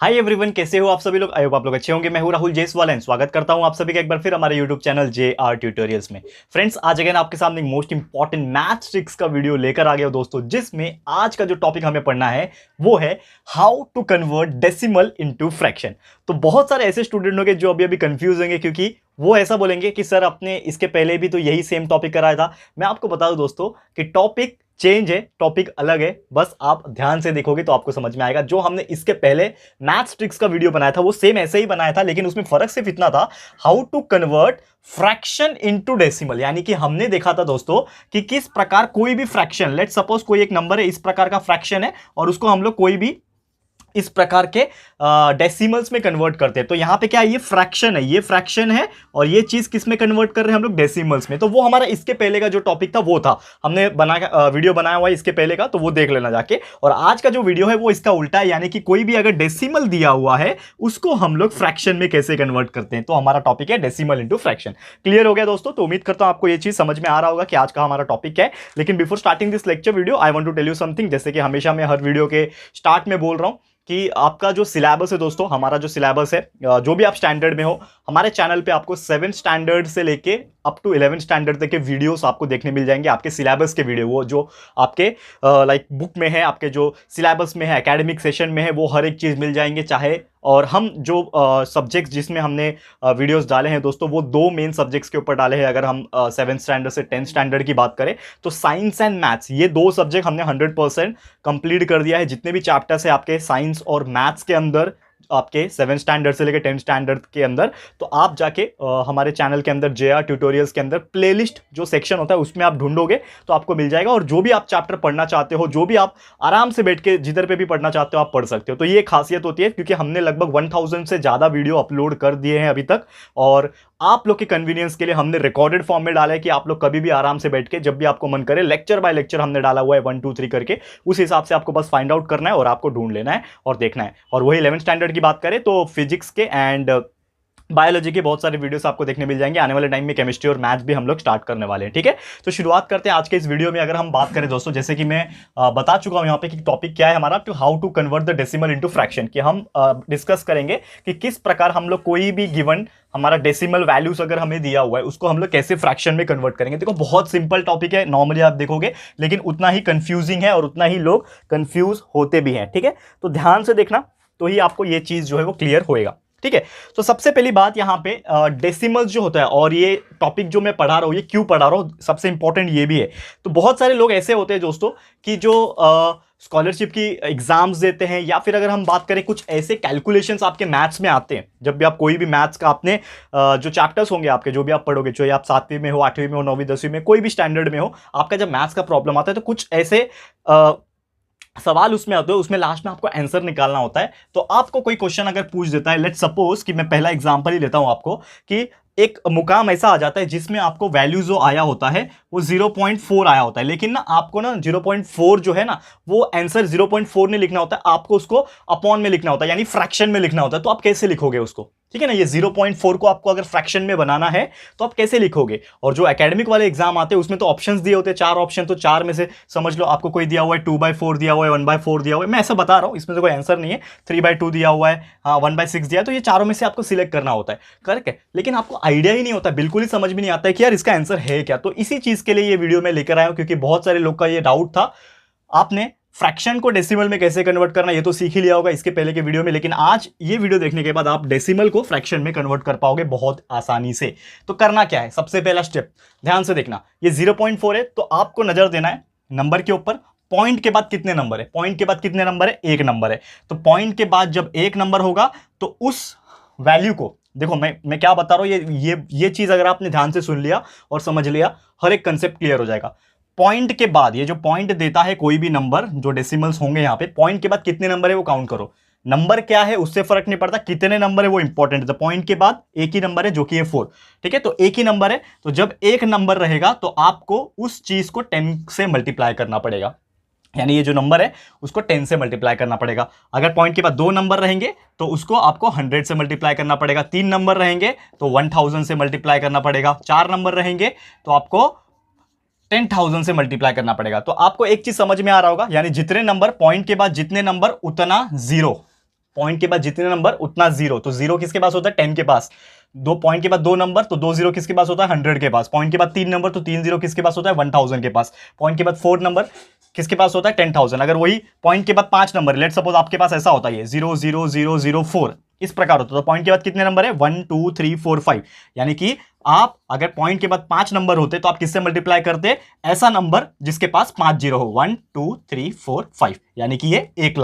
Hi everyone, कैसे हो आप सभी लोग। आई होप आप लोग अच्छे होंगे। मैं हूं राहुल जयसवाल एंड स्वागत करता हूं आप सभी का एक बार फिर हमारे यूट्यूब चैनल JR ट्यूटोरियल्स में। फ्रेंड्स, आज अगेन आपके सामने मोस्ट इंपॉर्टेंट मैथ्स ट्रिक्स का वीडियो लेकर आ गया हूं दोस्तों, जिसमें आज का जो टॉपिक हमें पढ़ना है वो है how to convert decimal into fraction. तो बहुत सारे ऐसे स्टूडेंट होंगे जो अभी कंफ्यूज होंगे, क्योंकि वो ऐसा बोलेंगे कि सर आपने इसके पहले भी तो यही सेम टॉपिक कराया था। मैं आपको बता दूं दोस्तों कि टॉपिक चेंज है, टॉपिक अलग है। बस आप ध्यान से देखोगे तो आपको समझ में आएगा। जो हमने इसके पहले मैथ्स ट्रिक्स का वीडियो बनाया था वो सेम ऐसे ही बनाया था, लेकिन उसमें फर्क सिर्फ इतना था, how to convert fraction into decimal. यानी कि हमने देखा था दोस्तों कि किस प्रकार कोई भी फ्रैक्शन, लेट सपोज कोई एक नंबर है, इस प्रकार का फ्रैक्शन है और उसको हम लोग कोई भी इस प्रकार के डेसिमल्स में कन्वर्ट करते हैं। तो यहां पे क्या है, ये फ्रैक्शन है और ये चीज किस में कन्वर्ट कर रहे हैं हम लोग, डेसिमल्स में। तो वो हमारा इसके पहले का जो टॉपिक था वो था, हमने वीडियो बनाया हुआ है इसके पहले का, तो वो देख लेना जाके। और आज का जो वीडियो है वो इसका उल्टा है, यानी कि कोई भी अगर डेसिमल दिया हुआ है उसको हम लोग फ्रैक्शन में कैसे कन्वर्ट करते हैं। तो हमारा टॉपिक है डेसिमल इंटू फ्रैक्शन। क्लियर हो गया दोस्तों? तो उम्मीद करता हूं आपको ये चीज समझ में आ रहा होगा कि आज का हमारा टॉपिक क्या है। लेकिन before starting this lecture video, I want to tell you something. जैसे कि हमेशा मैं हर वीडियो के स्टार्ट में बोल रहा हूं कि आपका जो सिलेबस है दोस्तों, हमारा जो सिलेबस है, जो भी आप स्टैंडर्ड में हो, हमारे चैनल पे आपको 7 स्टैंडर्ड से लेके अप टू 11 स्टैंडर्ड तक के वीडियोस आपको देखने मिल जाएंगे। आपके सिलेबस के वीडियो, वो जो आपके लाइक बुक में है, आपके जो सिलेबस में है, एकेडमिक सेशन में है, वो हर एक चीज़ मिल जाएंगे। चाहे और हम जो सब्जेक्ट्स जिसमें हमने वीडियोस डाले हैं दोस्तों, वो 2 मेन सब्जेक्ट्स के ऊपर डाले हैं। अगर हम 7 स्टैंडर्ड से 10 स्टैंडर्ड की बात करें तो साइंस एंड मैथ्स, ये 2 सब्जेक्ट हमने 100% कंप्लीट कर दिया है। जितने भी चैप्टर्स है आपके साइंस और मैथ्स के अंदर, आपके 7 स्टैंडर्ड से लेकर 10 स्टैंडर्ड के अंदर, तो आप जाके हमारे चैनल के अंदर JR ट्यूटोरियल्स के अंदर प्लेलिस्ट जो सेक्शन होता है उसमें आप ढूंढोगे तो आपको मिल जाएगा। और जो भी आप चैप्टर पढ़ना चाहते हो, जो भी आप आराम से बैठ के जिधर पे भी पढ़ना चाहते हो आप पढ़ सकते हो। तो ये खासियत होती है, क्योंकि हमने लगभग 1000 से ज़्यादा वीडियो अपलोड कर दिए हैं अभी तक, और आप लोग के कन्वीनियंस के लिए हमने रिकॉर्डेड फॉर्म में डाला है कि आप लोग कभी भी आराम से बैठ के जब भी आपको मन करे, लेक्चर बाय लेक्चर हमने डाला हुआ है 1 2 3 करके। उस हिसाब से आपको बस फाइंड आउट करना है और आपको ढूंढ लेना है और देखना है। और वही 11 स्टैंडर्ड की बात करें तो फिजिक्स के एंड बायोलॉजी के बहुत सारे वीडियोस आपको देखने मिल जाएंगे। आने वाले टाइम में केमिस्ट्री और मैथ्स भी हम लोग स्टार्ट करने वाले हैं। ठीक है, तो शुरुआत करते हैं आज के इस वीडियो में। अगर हम बात करें दोस्तों, जैसे कि मैं बता चुका हूं यहाँ पे कि टॉपिक क्या है हमारा, to how to convert the decimal into fraction. कि हम डिस्कस करेंगे कि किस प्रकार हम लोग कोई भी गिवन हमारा डेसिमल वैल्यूज अगर हमें दिया हुआ है उसको हम लोग कैसे फ्रैक्शन में कन्वर्ट करेंगे। देखो, बहुत सिंपल टॉपिक है नॉर्मली आप देखोगे, लेकिन उतना ही कंफ्यूजिंग है और उतना ही लोग कंफ्यूज होते भी हैं। ठीक है, तो ध्यान से देखना तो ही आपको ये चीज जो है वो क्लियर होएगा। ठीक है, तो सबसे पहली बात यहां पे डेसिमल्स जो होता है, और ये टॉपिक जो मैं पढ़ा रहा हूं, ये क्यों पढ़ा रहा हूं, सबसे इंपॉर्टेंट ये भी है। तो बहुत सारे लोग ऐसे होते हैं दोस्तों कि जो स्कॉलरशिप की एग्जाम्स देते हैं, या फिर अगर हम बात करें कुछ ऐसे कैलकुलेशंस आपके मैथ्स में आते हैं। जब भी आप कोई भी मैथ्स का आपने जो चैप्टर्स होंगे आपके, जो भी आप पढ़ोगे, चाहे आप 7वीं में हो, 8वीं में हो, 9वीं 10वीं में, कोई भी स्टैंडर्ड में हो, आपका जब मैथ्स का प्रॉब्लम आता है तो कुछ ऐसे सवाल उसमें आते हो, उसमें लास्ट में आपको आंसर निकालना होता है। तो आपको कोई क्वेश्चन अगर पूछ देता है, लेट सपोज कि मैं पहला एग्जांपल ही लेता हूं आपको, कि एक मुकाम ऐसा आ जाता है जिसमें आपको वैल्यू जो आया होता है वो 0.4 आया होता है, लेकिन ना आपको ना 0.4 जो है ना, वो आंसर 0.4 नहीं लिखना होता है, आपको उसको अपॉन में लिखना होता है, यानी फ्रैक्शन में लिखना होता है। तो आप कैसे लिखोगे उसको? ठीक है ना, ये 0.4 को आपको अगर फ्रैक्शन में बनाना है तो आप कैसे लिखोगे? और जो एकेडमिक वाले एग्जाम आते हैं उसमें तो ऑप्शंस दिए होते हैं, 4 ऑप्शन। तो 4 में से समझ लो आपको कोई दिया हुआ है 2/4 दिया हुआ है, 1/4 दिया हुआ है। मैं ऐसा बता रहा हूं, इसमें से कोई आंसर नहीं है। 3/2 दिया हुआ है, हाँ 1/6 दिया है। तो ये चारों में से आपको सिलेक्ट करना होता है, करेक्ट है। लेकिन आपको आइडिया ही नहीं होता, बिल्कुल ही समझ में नहीं आता है कि यार इसका आंसर है क्या। तो इसी चीज के लिए ये वीडियो में लेकर आया हूं, क्योंकि बहुत सारे लोग का ये डाउट था। आपने फ्रैक्शन को डेसिमल में कैसे कन्वर्ट करना ये तो सीख ही लिया होगा इसके पहले के वीडियो में, लेकिन आज ये वीडियो देखने के बाद आप डेसिमल को फ्रैक्शन में कन्वर्ट कर पाओगे बहुत आसानी से। तो करना क्या है, सबसे पहला स्टेप ध्यान से देखना, ये 0.4 है तो आपको नजर देना है नंबर के ऊपर। पॉइंट के बाद कितने नंबर है? पॉइंट के बाद कितने नंबर है? 1 नंबर है। तो पॉइंट के बाद जब 1 नंबर होगा तो उस वैल्यू को, देखो मैं क्या बता रहा हूं, ये चीज अगर आपने ध्यान से सुन लिया और समझ लिया, हर एक कंसेप्ट क्लियर हो जाएगा। पॉइंट के बाद, ये जो पॉइंट देता है कोई भी नंबर, जो डेसिमल्स होंगे यहां पे, पॉइंट के बाद कितने नंबर है वो काउंट करो। नंबर क्या है उससे फर्क नहीं पड़ता, कितने नंबर है वो इंपॉर्टेंट है। पॉइंट के बाद एक ही नंबर है जो कि है 4। ठीक है, तो एक ही नंबर है, तो जब एक नंबर रहेगा तो आपको उस चीज को 10 से मल्टीप्लाई करना पड़ेगा, यानी ये जो नंबर है उसको 10 से मल्टीप्लाई करना पड़ेगा। अगर पॉइंट के बाद 2 नंबर रहेंगे तो उसको आपको 100 से मल्टीप्लाई करना पड़ेगा। 3 नंबर रहेंगे तो 1000 से मल्टीप्लाई करना पड़ेगा। 4 नंबर रहेंगे तो आपको 10,000 से मल्टीप्लाई करना पड़ेगा। तो आपको एक चीज समझ में आ रहा होगा, यानी जितने नंबर पॉइंट के बाद जितने नंबर उतना जीरो, पॉइंट के बाद जितने नंबर उतना जीरो, तो जीरो किसके पास होता है 10 के पास, दो पॉइंट के बाद दो नंबर तो दो जीरो किसके पास होता है 100 के पास, पॉइंट के बाद तीन नंबर तो तीन जीरो किसके पास होता है 1000 के पास, पॉइंट के बाद फोर नंबर किसके पास होता है 10,000। अगर वही पॉइंट के बाद पांच नंबर, लेट सपोज आपके पास ऐसा होता है 00004, इस प्रकार होता है, तो पॉइंट के बाद कितने नंबर है 1 2 3 4 5, यानी कि आप अगर पॉइंट के बाद पांच नंबर होते तो आप किससे मल्टीप्लाई करते, ऐसा नंबर जिसके पास 5 जीरो हो, 1 2 3 4 5, यानी कि ये 1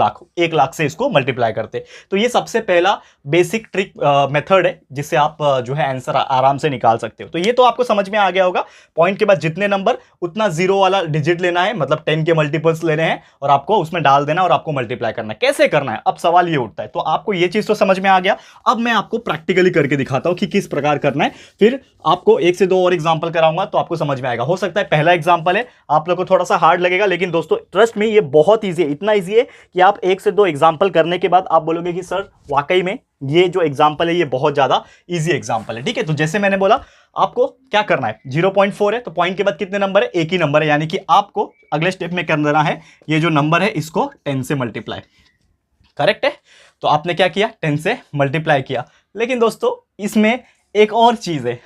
लाख से इसको मल्टीप्लाई करते। तो ये सबसे पहला बेसिक ट्रिक मेथड है जिससे आप जो है आंसर आराम से निकाल सकते हो। तो ये तो आपको समझ में आ गया होगा, पॉइंट के बाद जितने नंबर उतना जीरो वाला डिजिट लेना है, मतलब 10 के मल्टीपल्स लेने हैं और आपको उसमें डाल देना और आपको मल्टीप्लाई करना है। कैसे करना है, अब सवाल ये उठता है। तो आपको ये चीज तो समझ में आ गया, अब मैं आपको प्रैक्टिकली करके दिखाता हूं कि किस प्रकार करना है, फिर आपको एक से दो और एग्जांपल कराऊंगा तो आपको समझ में आएगा। हो सकता है पहला एग्जांपल है आप लोगों को थोड़ा सा हार्ड लगेगा, लेकिन दोस्तों ट्रस्ट में ये बहुत ईजी है, इतना ईजी है कि आप एक से दो एग्जांपल करने के बाद आप बोलोगे कि सर वाकई में ये जो एग्जांपल है ये बहुत ज्यादा ईजी एग्जांपल है। ठीक है, तो जैसे मैंने बोला आपको क्या करना है, 0.4 है तो पॉइंट के बाद कितने नंबर है, एक ही नंबर है, यानी कि आपको अगले स्टेप में कर देना है ये जो नंबर है इसको 10 से मल्टीप्लाई। करेक्ट है, तो आपने क्या किया 10 से मल्टीप्लाई किया। लेकिन दोस्तों इसमें एक और चीज है,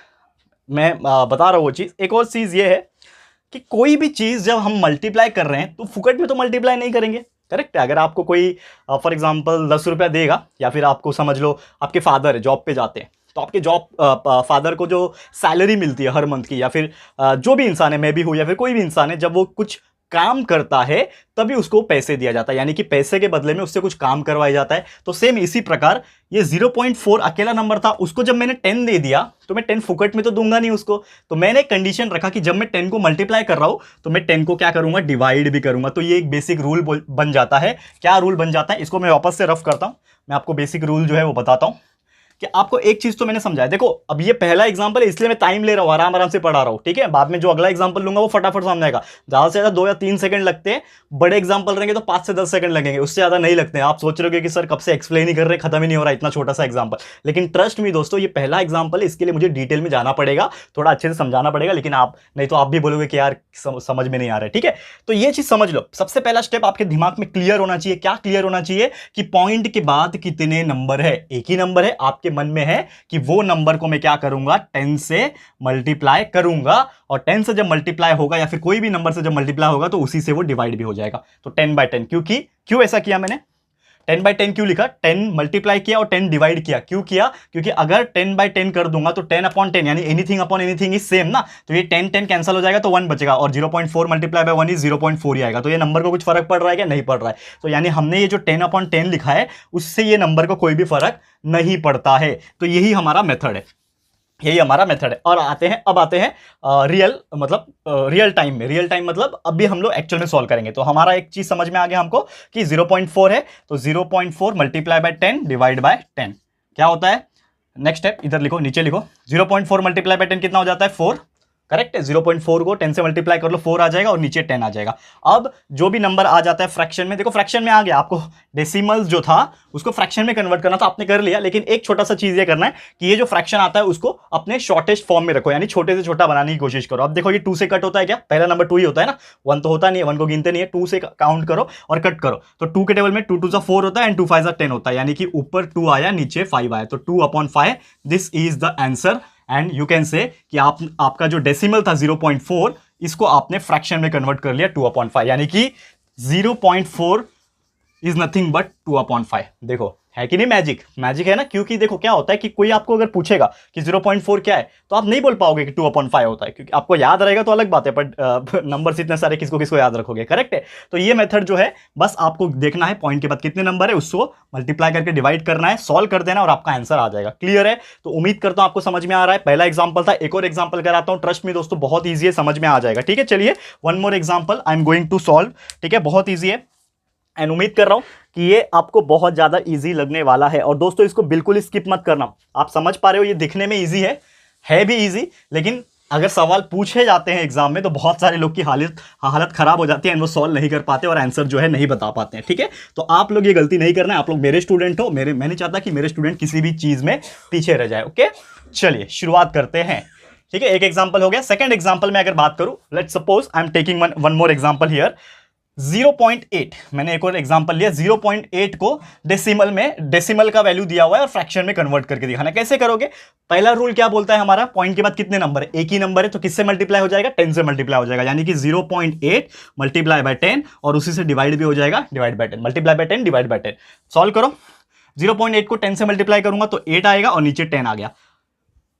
मैं बता रहा हूं वो चीज, एक और चीज ये है कि कोई भी चीज जब हम मल्टीप्लाई कर रहे हैं तो फुकट में तो मल्टीप्लाई नहीं करेंगे। करेक्ट है, अगर आपको कोई फॉर एग्जांपल 10 रुपया देगा, या फिर आपको समझ लो आपके फादर जॉब पे जाते हैं तो आपके जॉब फादर को जो सैलरी मिलती है हर मंथ की, या फिर जो भी इंसान है, मैं भी हूं या फिर कोई भी इंसान है, जब वो कुछ काम करता है तभी उसको पैसे दिया जाता है, यानी कि पैसे के बदले में उससे कुछ काम करवाया जाता है। तो सेम इसी प्रकार ये 0.4 अकेला नंबर था, उसको जब मैंने 10 दे दिया तो मैं 10 फुकट में तो दूंगा नहीं उसको, तो मैंने कंडीशन रखा कि जब मैं 10 को मल्टीप्लाई कर रहा हूं तो मैं 10 को क्या करूंगा डिवाइड भी करूंगा। तो ये एक बेसिक रूल बन जाता है। क्या रूल बन जाता है, इसको मैं वापस से रफ करता हूं, मैं आपको बेसिक रूल जो है वो बताता हूं कि आपको एक चीज तो मैंने समझाया। देखो अब ये पहला एग्जांपल है इसलिए मैं टाइम ले रहा हूं, आराम आराम से पढ़ा रहा हूं, ठीक है, बाद में जो अगला एग्जांपल लूंगा वो फटाफट सामने आएगा। ज्यादा से ज्यादा 2 या 3 सेकंड लगते हैं, बड़े एग्जांपल रहेंगे तो 5 से 10 सेकंड लगेंगे, उससे ज्यादा नहीं लगते हैं। आप सोच रहे हो कि सर कब से एक्सप्लेन ही कर रहे हैं, खत्म ही नहीं हो रहा इतना छोटा सा एग्जांपल, लेकिन ट्रस्ट मी दोस्तों ये पहला एग्जांपल है, इसके लिए मुझे डिटेल में जाना पड़ेगा, थोड़ा अच्छे से समझाना पड़ेगा, लेकिन आप नहीं तो आप भी बोलोगे कि यार समझ में नहीं आ रहा है। ठीक है, तो ये चीज समझ लो, सबसे पहला स्टेप आपके दिमाग में क्लियर होना चाहिए। क्या क्लियर होना चाहिए कि पॉइंट के बाद कितने नंबर है, एक ही नंबर है, आपके मन में है कि वो नंबर को मैं क्या करूंगा 10 से मल्टीप्लाई करूंगा, और 10 से जब मल्टीप्लाई होगा या फिर कोई भी नंबर से जब मल्टीप्लाई होगा तो उसी से वो डिवाइड भी हो जाएगा। तो 10/10 क्यों ऐसा किया मैंने, 10/10 क्यों लिखा, 10 मल्टीप्लाई किया और 10 डिवाइड किया, क्यों किया, क्योंकि अगर 10/10 कर दूंगा तो 10/10 यानी anything upon anything is same ना, तो ये 10 कैंसिल हो जाएगा तो 1 बचेगा, और 0.4 मल्टीप्लाई बाय 1 इज 0.4 ही आएगा। तो ये नंबर को कुछ फर्क पड़ रहा है क्या, नहीं पड़ रहा है। तो यानी हमने ये जो 10/10 लिखा है उससे ये नंबर को कोई भी फर्क नहीं पड़ता है। तो यही हमारा मेथड है, यही हमारा मेथड है। और अब आते हैं रियल टाइम मतलब अभी हम लोग एक्चुअल में सॉल्व करेंगे। तो हमारा एक चीज समझ में आ गया हमको कि 0.4 है, तो 0.4 मल्टीप्लाई बाय 10 डिवाइड बाय 10 क्या होता है। नेक्स्ट स्टेप इधर लिखो, नीचे लिखो, 0.4 मल्टीप्लाई बाय 10 कितना हो जाता है 4। करेक्ट है, 0.4 को 10 से मल्टीप्लाई कर लो 4 आ जाएगा और नीचे 10 आ जाएगा। अब जो भी नंबर आ जाता है फ्रैक्शन में, देखो फ्रैक्शन में आ गया, आपको डेसिमल्स जो था उसको फ्रैक्शन में कन्वर्ट करना था, आपने कर लिया, लेकिन एक छोटा सा चीज ये करना है कि ये जो फ्रैक्शन आता है उसको अपने शॉर्टेस्ट फॉर्म में रखो, यानी छोटे से छोटा बनाने की कोशिश करो। अब देखो ये 2 से कट होता है क्या, पहला नंबर 2 ही होता है ना, 1 तो होता नहीं है, 1 को गिनते नहीं है, 2 से काउंट करो और कट करो। तो 2 के टेबल में 2 2 4 होता है एंड 2 5 10 होता है, यानी कि ऊपर 2 आया नीचे 5 आया, तो 2/5 this is the answer. And you can say कि आपका जो डेसिमल था 0.4 इसको आपने फ्रैक्शन में कन्वर्ट कर लिया 2/5, यानी कि 0.4 इज नथिंग बट 2/5। देखो है कि नहीं मैजिक है ना, क्योंकि देखो क्या होता है कि कोई आपको अगर पूछेगा कि 0.4 क्या है तो आप नहीं बोल पाओगे कि 2/5 होता है, क्योंकि आपको याद रहेगा तो अलग बात है, पर नंबर्स इतने सारे किसको याद रखोगे। करेक्ट है, तो ये मेथड जो है बस आपको देखना है पॉइंट के बाद कितने नंबर है उसको मल्टीप्लाई करके डिवाइड करना है, सॉल्व कर देना और आपका आंसर आ जाएगा। क्लियर है, तो उम्मीद करता हूं आपको समझ में आ रहा है। पहला एग्जाम्पल था, एक और एग्जाम्पल कराता हूं, ट्रस्ट में दोस्तों बहुत ईजी है, समझ में आ जाएगा। ठीक है, चलिए one more example I am going to solve. ठीक है, बहुत ईजी है एंड उम्मीद कर रहा हूं कि ये आपको बहुत ज्यादा इजी लगने वाला है। और दोस्तों इसको बिल्कुल स्किप मत करना, आप समझ पा रहे हो ये दिखने में इजी है भी इजी, लेकिन अगर सवाल पूछे जाते हैं एग्जाम में तो बहुत सारे लोग की हालत खराब हो जाती है, वो सॉल्व नहीं कर पाते और आंसर जो है नहीं बता पाते हैं। ठीक है, तो आप लोग ये गलती नहीं करना है, आप लोग मेरे स्टूडेंट हो, मैं नहीं चाहता कि मेरे स्टूडेंट किसी भी चीज में पीछे रह जाए। ओके, चलिए शुरुआत करते हैं। ठीक है, एक एग्जाम्पल हो गया। सेकंड एग्जाम्पल में अगर बात करूं, let's suppose I am taking one more example here. 0.8, मैंने एक और एग्जांपल लिया, 0.8 को डेसिमल में, डेसिमल का वैल्यू दिया हुआ है और फ्रैक्शन में कन्वर्ट करके दिखाना। कैसे करोगे? पहला रूल क्या बोलता है हमारा, पॉइंट के बाद कितने नंबर है, एक ही नंबर है, तो किससे मल्टीप्लाई हो जाएगा, 10 से मल्टीप्लाई हो जाएगा, यानी कि 0.8 मल्टीप्लाई बाय 10 और उसी से डिवाइड भी हो जाएगा, divide by 10, multiply by 10 divide by 10। Solve करो, 0.8 को 10 से मल्टीप्लाई करूंगा तो 8 आएगा और नीचे 10 आ गया।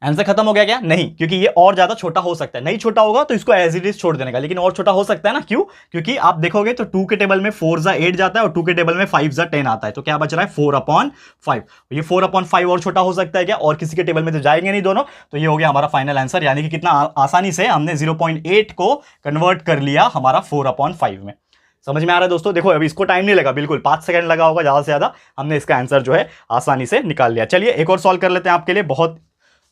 आंसर खत्म हो गया क्या? नहीं, क्योंकि ये और ज्यादा छोटा हो सकता है, नहीं छोटा होगा तो इसको एज इट इज छोड़ देने का, लेकिन और छोटा हो सकता है ना। क्यों? क्योंकि आप देखोगे तो 2 के टेबल में 4 जा 8 जाता है और 2 के टेबल में 5 जा 10 आता है, तो क्या बच रहा है 4/5। ये 4/5 और छोटा हो सकता है क्या? और किसी के टेबल में तो जाएंगे नहीं दोनों, तो ये हो गया हमारा फाइनल आंसर, यानी कि कितना आसानी से हमने 0.8 को कन्वर्ट कर लिया हमारा 4/5 में। समझ में आ रहा है दोस्तों? देखो अभी इसको टाइम नहीं लगा, बिल्कुल 5 सेकंड लगा होगा ज्यादा से ज्यादा, हमने इसका आंसर जो है आसानी से निकाल लिया। चलिए एक और सॉल्व कर लेते हैं आपके लिए, बहुत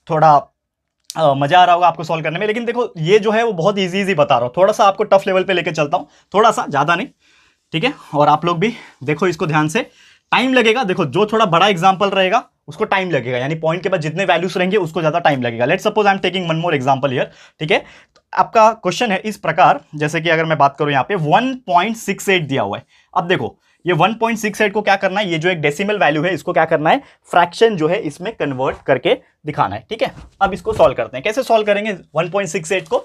थोड़ा मजा आ रहा होगा आपको सॉल्व करने में, लेकिन देखो ये जो है वो बहुत इजी बता रहा हूं, थोड़ा सा आपको टफ लेवल पे लेके चलता हूं, थोड़ा सा, ज्यादा नहीं, ठीक है? और आप लोग भी देखो इसको ध्यान से, टाइम लगेगा, देखो जो थोड़ा बड़ा एग्जांपल रहेगा उसको टाइम लगेगा, यानी पॉइंट के बाद जितने वैल्यूज रहेंगे उसको ज्यादा टाइम लगेगा। Let's suppose I am taking one more example here, ठीक है? तो आपका क्वेश्चन है इस प्रकार, जैसे कि अगर मैं बात करूं यहाँ पे 1.68 दिया हुआ है। अब देखो ये 1.68 को क्या करना है, ये जो एक डेसिमल वैल्यू है इसको क्या करना है, फ्रैक्शन जो है इसमें कन्वर्ट करके दिखाना है, ठीक है? अब इसको सॉल्व करते हैं, कैसे सॉल्व करेंगे 1.68 को?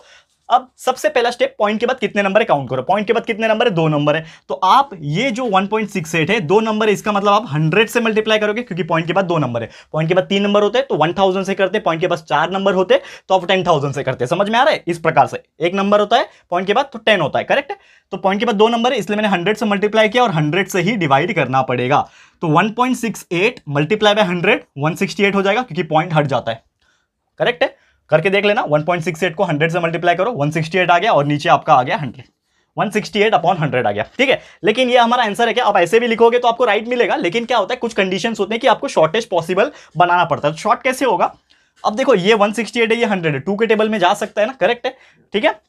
अब सबसे पहला स्टेप, पॉइंट के बाद कितने नंबर है काउंट करो, पॉइंट के बाद कितने नंबर है, 2 नंबर है, तो आप ये जो 1.68 है 2 नंबर है, इसका मतलब आप 100 से मल्टीप्लाई करोगे, क्योंकि पॉइंट के बाद 2 नंबर है, पॉइंट के बाद 3 नंबर होते हैं तो 1000 से करते, पॉइंट के बाद 4 नंबर होते तो आप 10,000 से करते। समझ में आ रहा है? इस प्रकार से एक नंबर होता है पॉइंट के बाद तो 10 होता है, करेक्ट है? तो पॉइंट के बाद 2 नंबर है, इसलिए मैंने 100 से मल्टीप्लाई किया और 100 से ही डिवाइड करना पड़ेगा, तो 1.68 मल्टीप्लाई बाय 100 168 हो जाएगा, क्योंकि पॉइंट हट जाता है, करेक्ट है? करके देख लेना, 1.68 को 100 से मल्टीप्लाई करो, 168 आ गया और नीचे आपका आ गया 100, 168/100 आ गया, ठीक है? लेकिन ये हमारा आंसर है क्या? आप ऐसे भी लिखोगे तो आपको राइट मिलेगा, लेकिन क्या होता है कुछ कंडीशंस होते हैं कि आपको शॉर्टेस्ट पॉसिबल बनाना पड़ता है। तो शॉर्ट कैसे होगा? अब देखो ये 168 है, ये 100 है, 2 के टेबल में जा सकता है ना, करेक्ट है? ठीक है,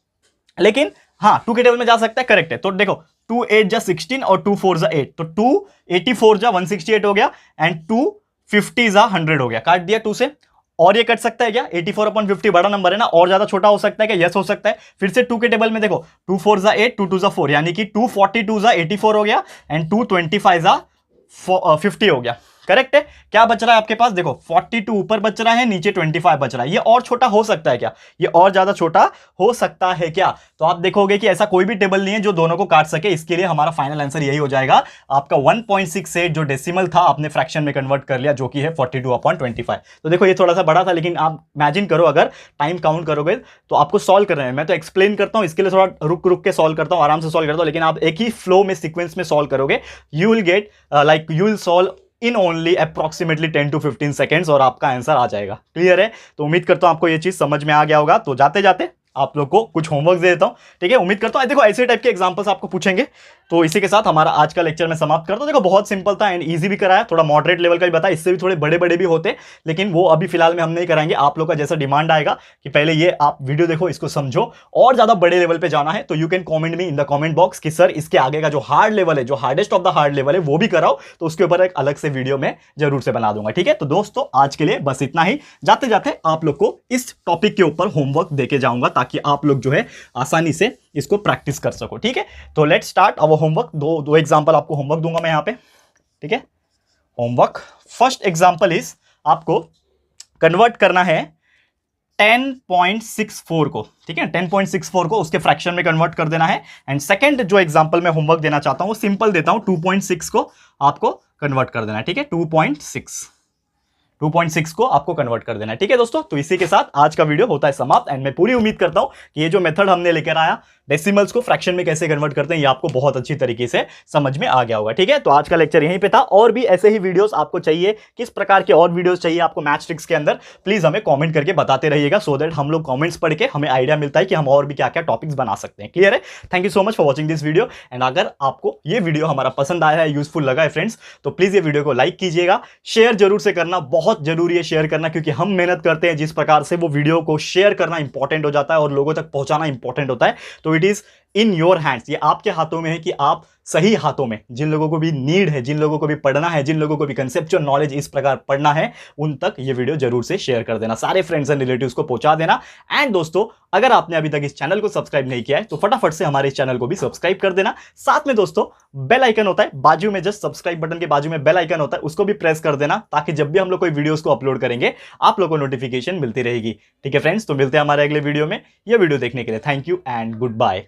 लेकिन हाँ 2 के टेबल में जा सकता है, करेक्ट है? तो देखो 2 8 जा 16 और 2 4 जा 8, तो 2 84 जा 168 हो गया एंड 2 50 जा 100 हो गया, काट दिया 2 से। और ये कट सकता है क्या? 84/50 बड़ा नंबर है ना, और ज्यादा छोटा हो सकता है क्या? यस हो सकता है। फिर से 2 के टेबल में देखो 2 4 जा 8, 2 2 जा 4, यानी कि 242 जा 84 हो गया एंड 225 जा 50 हो गया, करेक्ट है? क्या बच रहा है आपके पास? देखो 42 ऊपर बच रहा है, नीचे 25 बच रहा है। ये और छोटा हो सकता है क्या? ये और ज्यादा छोटा हो सकता है क्या? तो आप देखोगे कि ऐसा कोई भी टेबल नहीं है जो दोनों को काट सके, इसके लिए हमारा फाइनल आंसर यही हो जाएगा, आपका 1.68 जो डेसिमल था आपने फ्रैक्शन में कन्वर्ट कर लिया, जो कि है 42/25। तो देखो ये थोड़ा सा बड़ा था, लेकिन आप इमेजिन करो अगर टाइम काउंट करोगे तो आपको सॉल्व कर रहे हैं, मैं तो एक्सप्लेन करता हूं, इसके लिए थोड़ा रुक रुक के सॉल्व करता हूं, आराम से सॉल्व करता हूं, लेकिन आप एक ही फ्लो में सीक्वेंस में सॉल्व करोगे, you will get like you will solve in only approximately 10 to 15 seconds और आपका आंसर आ जाएगा। क्लियर है? तो उम्मीद करता हूं आपको ये चीज समझ में आ गया होगा। तो जाते जाते आप लोग को कुछ होमवर्क दे देता हूं, ठीक है? उम्मीद करता हूं देखो ऐसे टाइप के एग्जांपल्स आपको पूछेंगे। तो इसी के साथ हमारा आज का लेक्चर मैं समाप्त करता हूं। देखो बहुत सिंपल था एंड इजी भी कराया, थोड़ा मॉडरेट लेवल का भी बताया, इससे भी थोड़े बड़े बड़े भी होते, लेकिन वो अभी फिलहाल में हम नहीं कराएंगे। आप लोग का जैसा डिमांड आएगा कि पहले ये आप वीडियो देखो, इसको समझो, और ज्यादा बड़े लेवल पे जाना है तो you can comment me in the comment box कि सर इसके आगे का जो हार्ड लेवल है, जो hardest of the hard level है वो भी कराओ, तो उसके ऊपर एक अलग से वीडियो में जरूर से बना दूंगा, ठीक है? तो दोस्तों आज के लिए बस इतना ही। जाते जाते आप लोग को इस टॉपिक के ऊपर होमवर्क देके जाऊंगा, ताकि आप लोग जो है आसानी से इसको प्रैक्टिस कर सको, ठीक है? तो लेट्स स्टार्ट अवर होमवर्क। दो एग्जांपल आपको होमवर्क दूंगा मैं यहां पे, ठीक है? होमवर्क फर्स्ट एग्जांपल इज, आपको कन्वर्ट करना है 10.64 को, ठीक है? 10.64 को उसके फ्रैक्शन में कन्वर्ट कर देना है। एंड सेकंड जो एग्जांपल मैं होमवर्क देना चाहता हूं वो सिंपल देता हूं, 2.6 को आपको कन्वर्ट कर देना है, ठीक है? 2.6 को आपको कन्वर्ट कर देना है, ठीक है दोस्तों? तो इसी के साथ आज का वीडियो होता है समाप्त एंड मैं पूरी उम्मीद करता हूं कि ये जो मेथड हमने लेकर आया डेसिमल्स को फ्रैक्शन में कैसे कन्वर्ट करते हैं, ये आपको बहुत अच्छी तरीके से समझ में आ गया होगा, ठीक है? तो आज का लेक्चर यहीं पे था। और भी ऐसे ही वीडियोस आपको चाहिए, किस प्रकार के और वीडियोस चाहिए आपको मैथ्स ट्रिक्स के अंदर, प्लीज हमें कमेंट करके बताते रहिएगा, सो दैट हम लोग कमेंट्स पढ़ के हमें आइडिया मिलता है कि हम और भी क्या क्या टॉपिक्स बना सकते हैं। क्लियर है? Thank you so much for watching this video. And अगर आपको ये वीडियो हमारा पसंद आया है, यूजफुल लगा है फ्रेंड्स, तो प्लीज ये वीडियो को लाइक कीजिएगा, शेयर जरूर से करना, बहुत जरूरी है शेयर करना, क्योंकि हम मेहनत करते हैं जिस प्रकार से वो वीडियो को शेयर करना इंपॉर्टेंट हो जाता है और लोगों तक पहुंचाना इंपॉर्टेंट होता है। तो it is in your hands, ये आपके हाथों में है कि आप सही हाथों में, जिन लोगों को भी नीड है, जिन लोगों को भी पढ़ना है, जिन लोगों को भी कंसेप्चुअल नॉलेज इस प्रकार पढ़ना है, उन तक ये वीडियो जरूर से शेयर कर देना, सारे फ्रेंड्स एंड रिलेटिव्स को पहुंचा देना। एंड दोस्तों, अगर आपने अभी तक इस चैनल को सब्सक्राइब नहीं किया है तो फटाफट से हमारे इस चैनल को भी सब्सक्राइब कर देना। साथ में दोस्तों बेल आइकन होता है बाजू में, जस्ट सब्सक्राइब बटन के बाजू में बेल आइकन होता है, उसको भी प्रेस कर देना, ताकि जब भी हम लोग कोई वीडियोस को अपलोड करेंगे आप लोग को नोटिफिकेशन मिलती रहेगी। ठीक है फ्रेंड्स, तो मिलते हैं हमारे अगले वीडियो में। यह वीडियो देखने के लिए thank you and good bye.